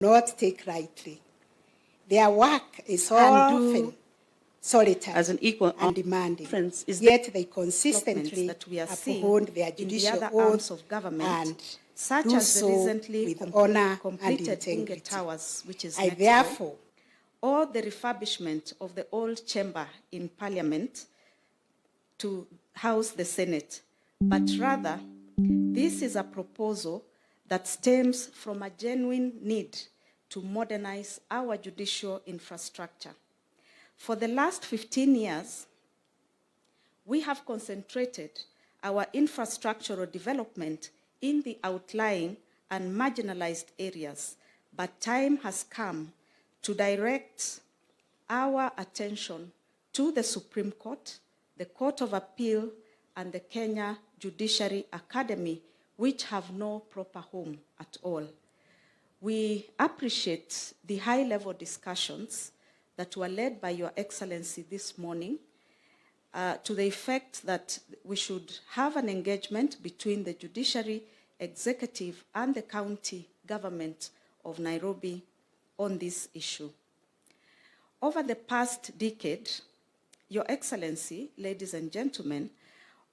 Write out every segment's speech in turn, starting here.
not take lightly. Their work is often solitary as an equal and demanding, is yet they consistently that we are uphold their in the judicial other oath arms of government, and such do as the so recently with honor and completed integrity. Towers, which is I next door, therefore or the refurbishment of the old chamber in Parliament to house the Senate, but rather this is a proposal that stems from a genuine need to modernize our judicial infrastructure. For the last 15 years, we have concentrated our infrastructural development in the outlying and marginalized areas, but time has come to direct our attention to the Supreme Court, the Court of Appeal, and the Kenya Judiciary Academy, which have no proper home at all. We appreciate the high-level discussions that were led by Your Excellency this morning to the effect that we should have an engagement between the judiciary, executive, and the county government of Nairobi on this issue. Over the past decade, Your Excellency, ladies and gentlemen,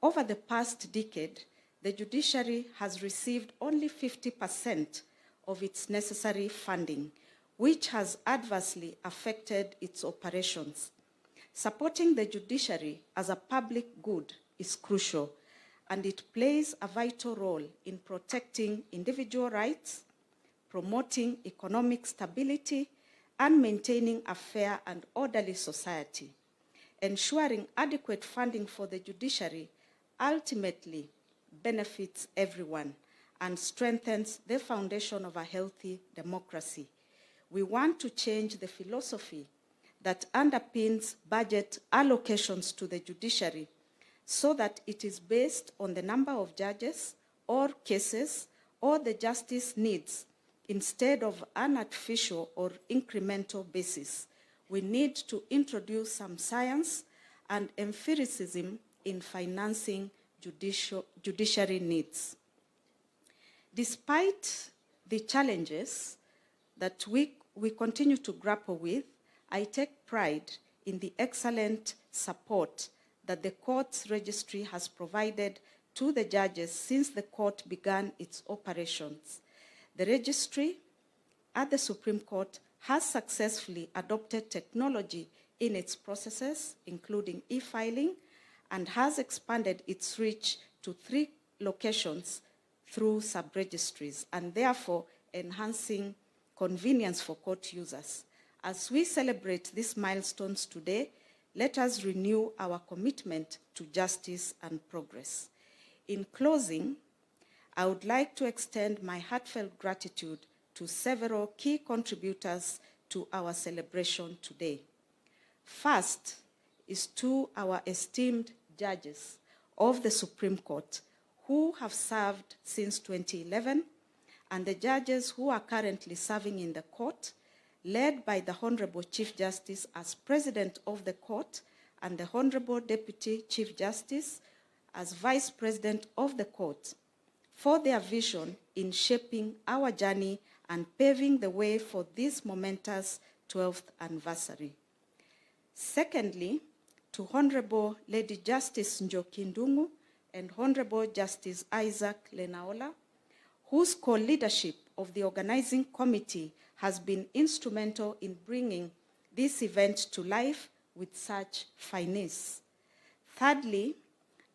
over the past decade, the judiciary has received only 50% of its necessary funding, which has adversely affected its operations. Supporting the judiciary as a public good is crucial, and it plays a vital role in protecting individual rights, promoting economic stability, and maintaining a fair and orderly society. Ensuring adequate funding for the judiciary ultimately benefits everyone and strengthens the foundation of a healthy democracy. We want to change the philosophy that underpins budget allocations to the judiciary so that it is based on the number of judges or cases or the justice needs instead of an artificial or incremental basis. We need to introduce some science and empiricism in financing judiciary needs. Despite the challenges that we continue to grapple with, I take pride in the excellent support that the court's registry has provided to the judges since the court began its operations. The registry at the Supreme Court has successfully adopted technology in its processes, including e-filing, and has expanded its reach to 3 locations through sub-registries, and therefore enhancing convenience for court users. As we celebrate these milestones today, let us renew our commitment to justice and progress. In closing, I would like to extend my heartfelt gratitude to several key contributors to our celebration today. First is to our esteemed judges of the Supreme Court who have served since 2011, and the judges who are currently serving in the court, led by the Honorable Chief Justice as President of the Court and the Honorable Deputy Chief Justice as Vice President of the Court, for their vision in shaping our journey and paving the way for this momentous 12th anniversary. Secondly, to Honorable Lady Justice Njoki Ndung'u and Honorable Justice Isaac Lenaola, whose co-leadership of the organizing committee has been instrumental in bringing this event to life with such finesse. Thirdly,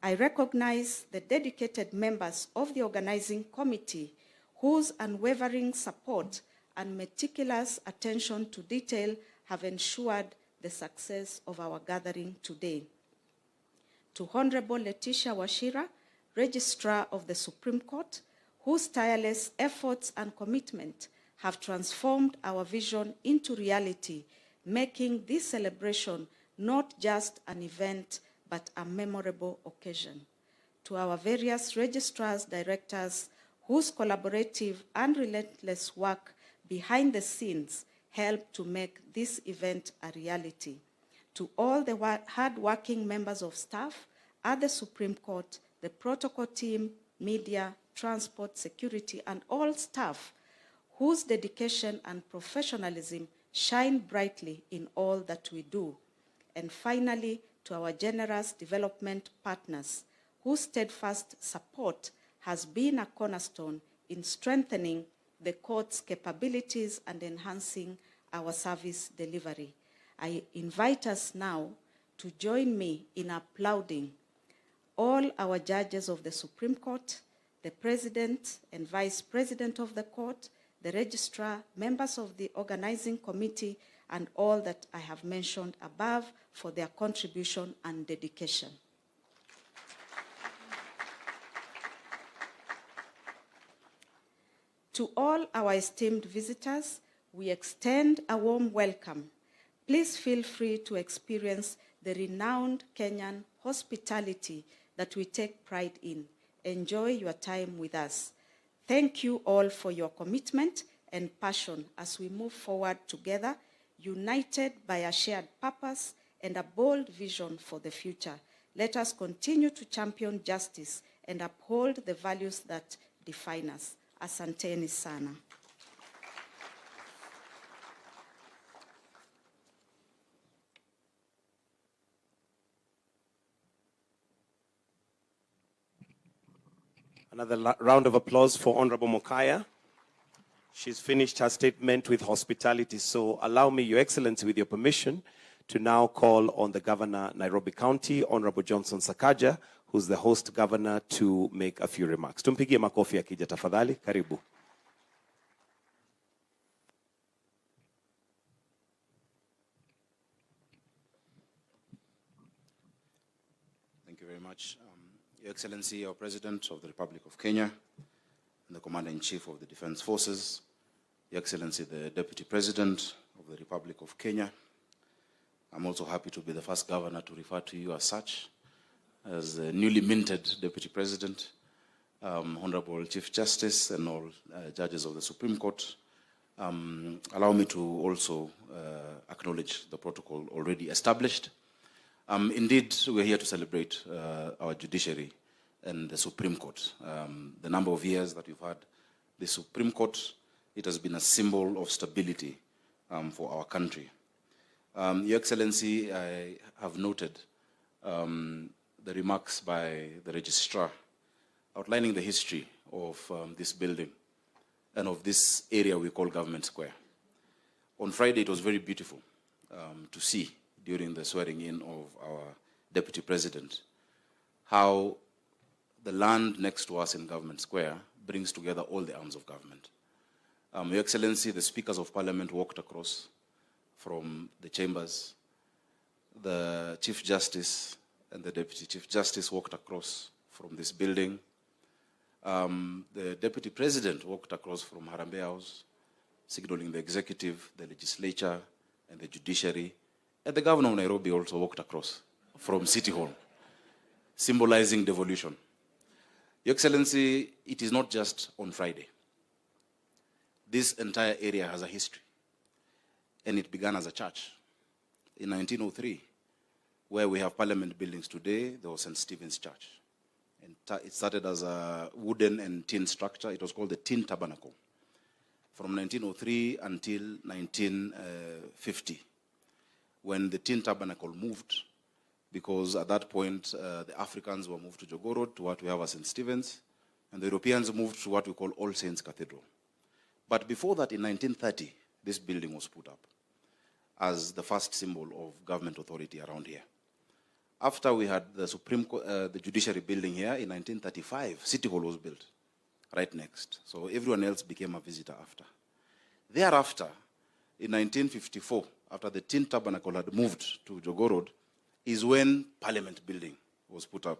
I recognize the dedicated members of the organizing committee whose unwavering support and meticulous attention to detail have ensured the success of our gathering today. To Honorable Letitia Wachira, Registrar of the Supreme Court, whose tireless efforts and commitment have transformed our vision into reality, making this celebration not just an event, but a memorable occasion. To our various registrars, directors, whose collaborative and relentless work behind the scenes helped to make this event a reality. To all the hard-working members of staff at the Supreme Court, the protocol team, media, transport, security, and all staff whose dedication and professionalism shine brightly in all that we do. And finally, to our generous development partners, whose steadfast support has been a cornerstone in strengthening the court's capabilities and enhancing our service delivery. I invite us now to join me in applauding all our judges of the Supreme Court, the President and Vice President of the Court, the Registrar, members of the Organizing Committee, and all that I have mentioned above for their contribution and dedication. To all our esteemed visitors, we extend a warm welcome. Please feel free to experience the renowned Kenyan hospitality that we take pride in. Enjoy your time with us. Thank you all for your commitment and passion as we move forward together, united by a shared purpose and a bold vision for the future. Let us continue to champion justice and uphold the values that define us. Asanteni sana. Another round of applause for Honorable Mokaya. She's finished her statement with hospitality, so allow me, Your Excellency, with your permission, to now call on the Governor, Nairobi County, Honorable Johnson Sakaja, who's the host governor, to make a few remarks. Tumpigie makofi akija tafadhali. Karibu. Thank you very much. Your Excellency, our President of the Republic of Kenya, and the Commander-in-Chief of the Defense Forces, Your Excellency, the Deputy President of the Republic of Kenya. I'm also happy to be the first governor to refer to you as such, as the newly minted Deputy President, Honorable Chief Justice, and all judges of the Supreme Court. Allow me to also acknowledge the protocol already established. Indeed, we're here to celebrate our judiciary and the Supreme Court. The number of years that we've had the Supreme Court, it has been a symbol of stability for our country. Your Excellency, I have noted the remarks by the registrar outlining the history of this building and of this area we call Government Square. On Friday, it was very beautiful to see during the swearing in of our Deputy President how the land next to us in Government Square brings together all the arms of government. Your Excellency, the Speakers of Parliament walked across from the chambers. The Chief Justice and the Deputy Chief Justice walked across from this building. The Deputy President walked across from Harambee House, signaling the executive, the legislature, and the judiciary. And the Governor of Nairobi also walked across from City Hall, symbolizing devolution. Your Excellency, it is not just on Friday. This entire area has a history, and it began as a church. In 1903, where we have parliament buildings today, there was St. Stephen's Church. And it started as a wooden and tin structure. It was called the Tin Tabernacle. From 1903 until 1950, when the Tin Tabernacle moved, because at that point, the Africans were moved to Jogoo Road, to what we have as St. Stephen's, and the Europeans moved to what we call All Saints Cathedral. But before that, in 1930, this building was put up as the first symbol of government authority around here. After we had the the judiciary building here in 1935, City Hall was built right next. So everyone else became a visitor after. Thereafter, in 1954, after the Tin Tabernacle had moved to Jogoo Road, is when Parliament building was put up.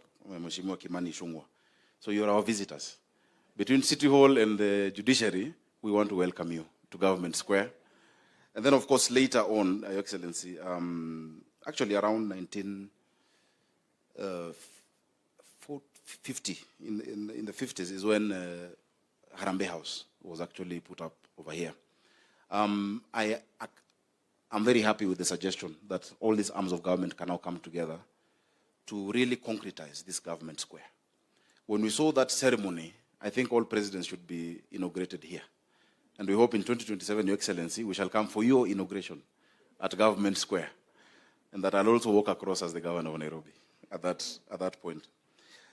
So you're our visitors. Between City Hall and the judiciary, we want to welcome you to Government Square. And then, of course, later on, Your Excellency, actually around 1950, in the 50s, is when Harambee House was actually put up over here. I'm very happy with the suggestion that all these arms of government can now come together to really concretize this Government Square. When we saw that ceremony, I think all presidents should be inaugurated here. And we hope in 2027, Your Excellency, we shall come for your inauguration at Government Square. And that I'll also walk across as the governor of Nairobi at that point.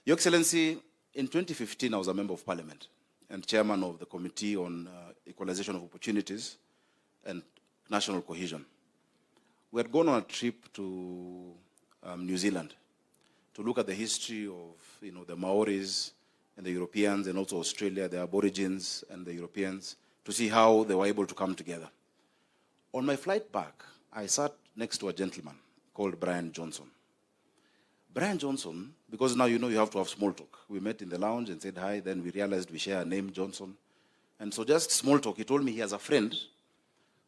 Your Excellency, in 2015, I was a member of parliament and chairman of the Committee on Equalization of Opportunities and National Cohesion. We had gone on a trip to New Zealand to look at the history of the Maoris and the Europeans, and also Australia, the Aborigines and the Europeans, to see how they were able to come together. On my flight back, I sat next to a gentleman called Brian Johnson. Brian Johnson, because now you have to have small talk. We met in the lounge and said hi, then we realized we share a name, Johnson. And so just small talk, he told me he has a friend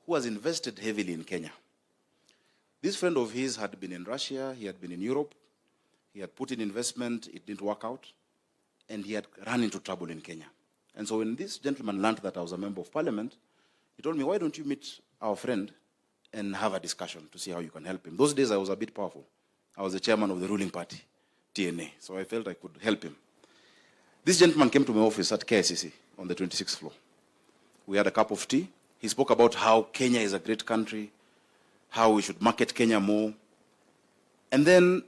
who has invested heavily in Kenya. This friend of his had been in Russia, he had been in Europe, he had put in investment, it didn't work out, and he had run into trouble in Kenya. And so when this gentleman learned that I was a member of parliament, he told me, why don't you meet our friend and have a discussion to see how you can help him. Those days I was a bit powerful. I was the chairman of the ruling party, TNA, so I felt I could help him. This gentleman came to my office at KICC on the 26th floor. We had a cup of tea. He spoke about how Kenya is a great country, how we should market Kenya more. And then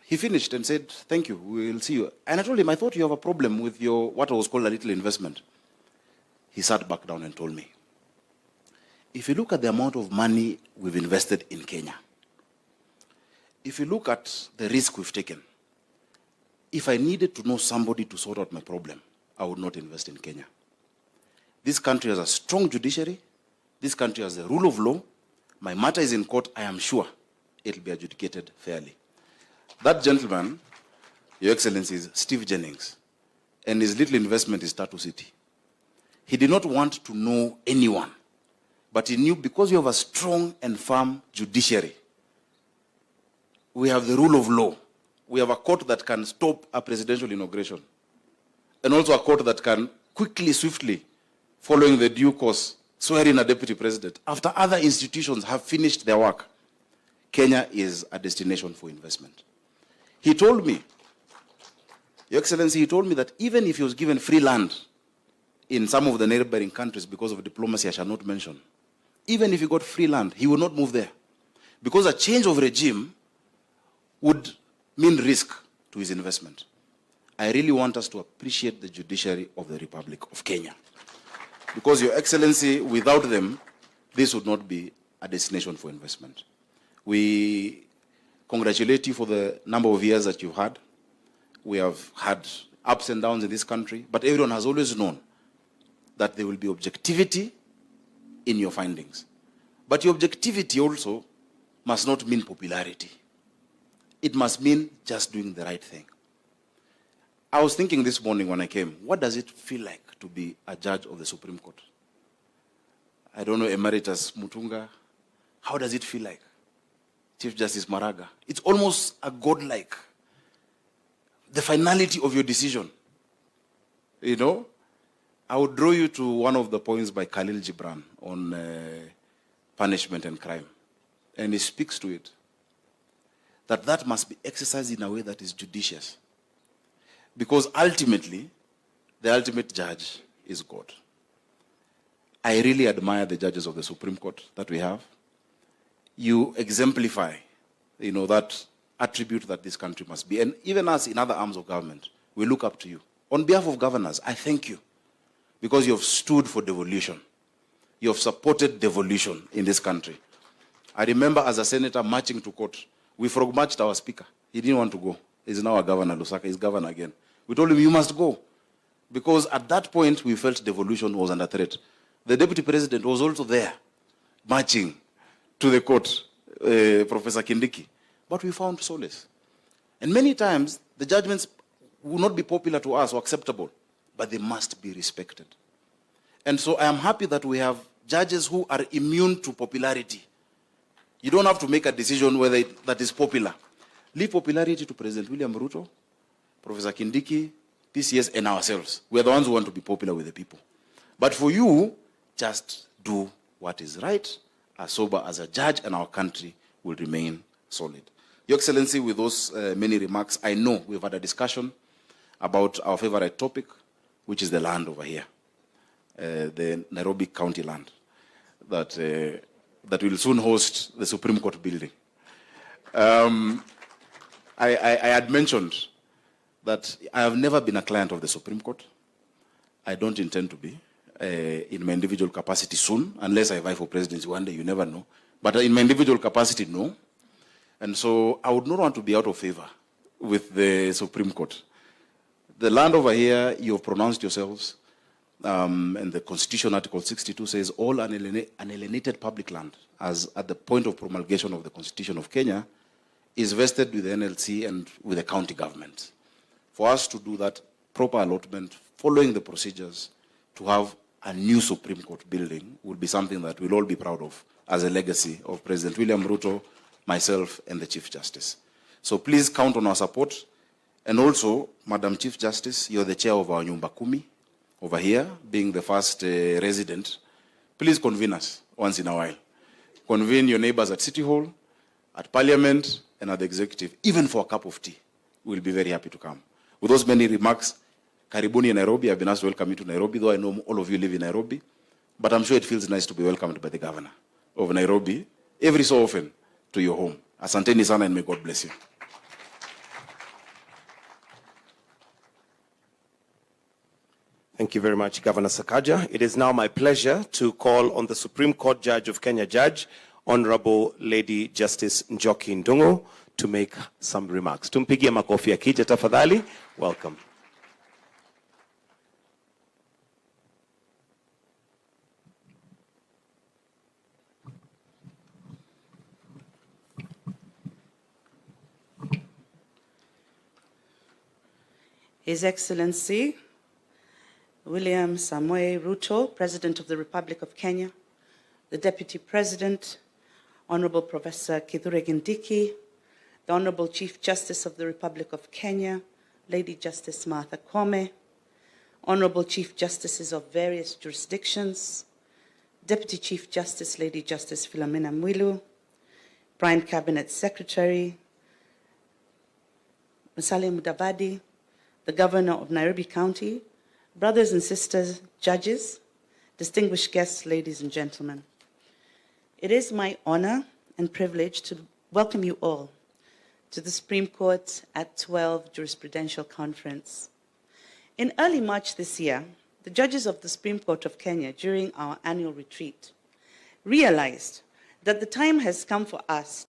he finished and said, thank you, we will see you. And I told him, I thought you have a problem with your, what was called a little investment. He sat back down and told me, if you look at the amount of money we've invested in Kenya, if you look at the risk we've taken, if I needed to know somebody to sort out my problem, I would not invest in Kenya. This country has a strong judiciary. This country has the rule of law. My matter is in court. I am sure it will be adjudicated fairly. That gentleman, Your Excellency, is Steve Jennings, and his little investment is Tatu City. He did not want to know anyone, but he knew because we have a strong and firm judiciary, we have the rule of law, we have a court that can stop a presidential inauguration, and also a court that can quickly, swiftly, following the due course, swear in a deputy president. After other institutions have finished their work, Kenya is a destination for investment. He told me, Your Excellency, he told me that even if he was given free land in some of the neighboring countries because of diplomacy I shall not mention, even if he got free land, he would not move there. Because a change of regime would mean risk to his investment. I really want us to appreciate the judiciary of the Republic of Kenya. Because, Your Excellency, without them, this would not be a destination for investment. We congratulate you for the number of years that you've had. We have had ups and downs in this country, but everyone has always known that there will be objectivity in your findings. But your objectivity also must not mean popularity. It must mean just doing the right thing. I was thinking this morning when I came, what does it feel like to be a judge of the Supreme Court? I don't know, Emeritus Mutunga, how does it feel like? Chief Justice Maraga. It's almost a godlike. The finality of your decision. I would draw you to one of the points by Khalil Gibran on punishment and crime. And he speaks to it. That must be exercised in a way that is judicious. Because ultimately, the ultimate judge is God. I really admire the judges of the Supreme Court that we have. You exemplify, that attribute that this country must be. And even us in other arms of government, we look up to you. On behalf of governors, I thank you because you have stood for devolution. You have supported devolution in this country. I remember as a senator marching to court, we frog marched our speaker. He didn't want to go. He's now a governor, Lusaka. He's governor again. We told him, you must go. Because at that point, we felt devolution was under threat. The deputy president was also there, marching to the court, Professor Kindiki. But we found solace. And many times, the judgments will not be popular to us or acceptable, but they must be respected. And so I am happy that we have judges who are immune to popularity. You don't have to make a decision whether that is popular. Leave popularity to President William Ruto, Professor Kindiki, PCS, and ourselves. We are the ones who want to be popular with the people. But for you, just do what is right, as sober as a judge, and our country will remain solid. Your Excellency, with those many remarks, I know we've had a discussion about our favorite topic, which is the land over here. the Nairobi County land that will soon host the Supreme Court building. I had mentioned that I have never been a client of the Supreme Court. I don't intend to be in my individual capacity soon, unless I vie for presidency one day, you never know. But in my individual capacity, no. And so I would not want to be out of favor with the Supreme Court. The land over here, you have pronounced yourselves, and the Constitution Article 62 says all unalienated public land, as at the point of promulgation of the Constitution of Kenya, is vested with the NLC and with the county government. For us to do that proper allotment, following the procedures, to have a new Supreme Court building would be something that we'll all be proud of as a legacy of President William Ruto, myself, and the Chief Justice. So please count on our support. And also, Madam Chief Justice, you're the chair of our Nyumba Kumi over here, being the first resident. Please convene us once in a while. Convene your neighbors at City Hall, at Parliament, and at the Executive, even for a cup of tea. We'll be very happy to come. With those many remarks, Karibuni in Nairobi. I've been asked to welcome you to Nairobi, though I know all of you live in Nairobi. But I'm sure it feels nice to be welcomed by the governor of Nairobi every so often to your home. Asanteni sana, and may God bless you. Thank you very much, Governor Sakaja. It is now my pleasure to call on the Supreme Court Judge of Kenya, Judge, Honorable Lady Justice Njoki Ndung'u, to make some remarks. Tumpigie makofi akija tafadhali. Welcome. His Excellency William Samoei Ruto, President of the Republic of Kenya, the Deputy President, Honorable Professor Kithure Kindiki, the Honorable Chief Justice of the Republic of Kenya, Lady Justice Martha Koome, Honorable Chief Justices of various jurisdictions, Deputy Chief Justice Lady Justice Philomena Mwilu, Prime Cabinet Secretary, Musalia Mudavadi, the Governor of Nairobi County, brothers and sisters, judges, distinguished guests, ladies and gentlemen. It is my honor and privilege to welcome you all to the Supreme Court at 12 Jurisprudential Conference. In early March this year, the judges of the Supreme Court of Kenya, during our annual retreat, realized that the time has come for us